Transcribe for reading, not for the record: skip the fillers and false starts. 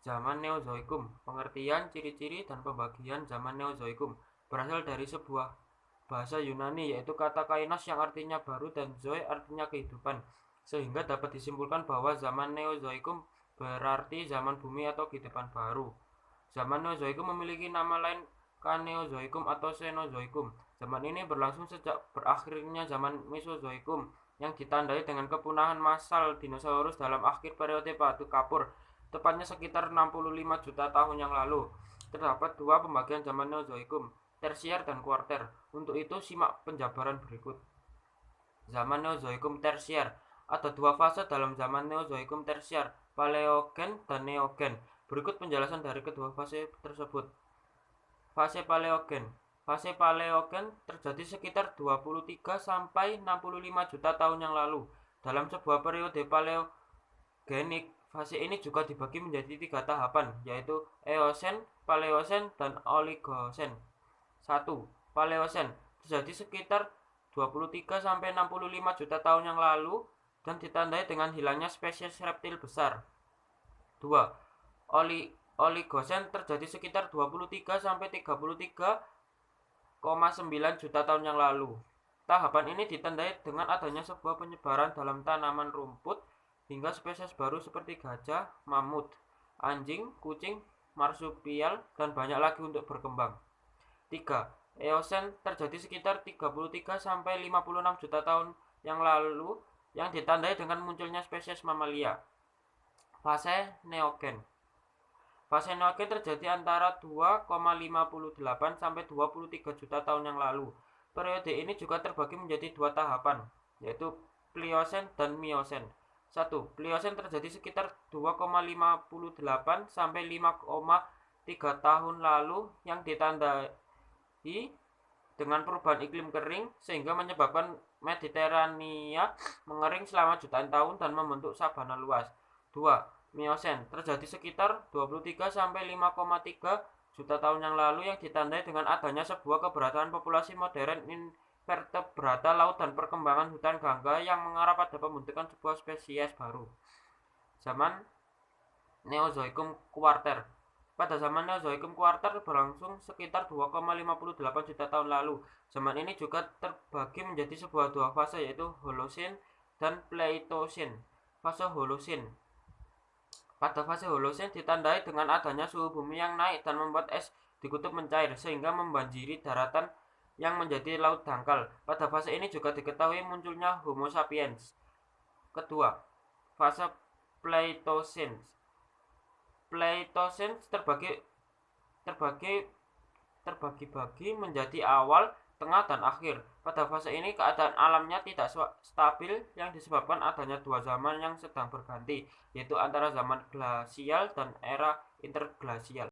Zaman Neozoikum. Pengertian, ciri-ciri, dan pembagian zaman Neozoikum berasal dari sebuah bahasa Yunani, yaitu kata kainos yang artinya baru dan zoe artinya kehidupan, sehingga dapat disimpulkan bahwa zaman Neozoikum berarti zaman bumi atau kehidupan baru. Zaman Neozoikum memiliki nama lain Kaneozoikum atau Cenozoikum. Zaman ini berlangsung sejak berakhirnya zaman Mesozoikum yang ditandai dengan kepunahan massal dinosaurus dalam akhir periode Batu Kapur, tepatnya sekitar 65 juta tahun yang lalu. Terdapat dua pembagian zaman Neozoikum, tersier dan kuarter. Untuk itu simak penjabaran berikut. Zaman Neozoikum tersier. Ada dua fase dalam zaman Neozoikum tersier, Paleogen dan Neogen. Berikut penjelasan dari kedua fase tersebut. Fase Paleogen. Fase Paleogen terjadi sekitar 23 sampai 65 juta tahun yang lalu. Dalam sebuah periode paleogenik, fase ini juga dibagi menjadi 3 tahapan, yaitu Eosen, Paleosen, dan Oligosen. 1. Paleosen terjadi sekitar 23 sampai 65 juta tahun yang lalu dan ditandai dengan hilangnya spesies reptil besar. 2. Oligosen terjadi sekitar 23 sampai 33,9 juta tahun yang lalu. Tahapan ini ditandai dengan adanya sebuah penyebaran dalam tanaman rumput hingga spesies baru seperti gajah, mamut, anjing, kucing, marsupial, dan banyak lagi untuk berkembang. 3. Eosen terjadi sekitar 33 sampai 56 juta tahun yang lalu yang ditandai dengan munculnya spesies mamalia. Fase Neogen. Fase Neogen terjadi antara 2,58 sampai 23 juta tahun yang lalu. Periode ini juga terbagi menjadi dua tahapan, yaitu Pliosen dan Miosen. 1. Pliosen terjadi sekitar 2,58 sampai 5,3 tahun lalu yang ditandai dengan perubahan iklim kering sehingga menyebabkan Mediterania mengering selama jutaan tahun dan membentuk sabana luas. 2. Miosen terjadi sekitar 23 sampai 5,3 juta tahun yang lalu yang ditandai dengan adanya sebuah keberadaan populasi modern invertebrata laut dan perkembangan hutan gangga yang mengarah pada pembentukan sebuah spesies baru. Zaman Neozoikum kuarter. Pada zaman Neozoikum kuarter berlangsung sekitar 2,58 juta tahun lalu. Zaman ini juga terbagi menjadi sebuah dua fase, yaitu Holosin dan Pleistocene. Fase Holosin. Pada fase Holosin ditandai dengan adanya suhu bumi yang naik dan membuat es di kutub mencair sehingga membanjiri daratan yang menjadi laut dangkal. Pada fase ini juga diketahui munculnya Homo sapiens. Kedua, fase Pleistocene. Pleistocene terbagi menjadi awal, tengah, dan akhir. Pada fase ini keadaan alamnya tidak stabil yang disebabkan adanya dua zaman yang sedang berganti, yaitu antara zaman glasial dan era interglasial.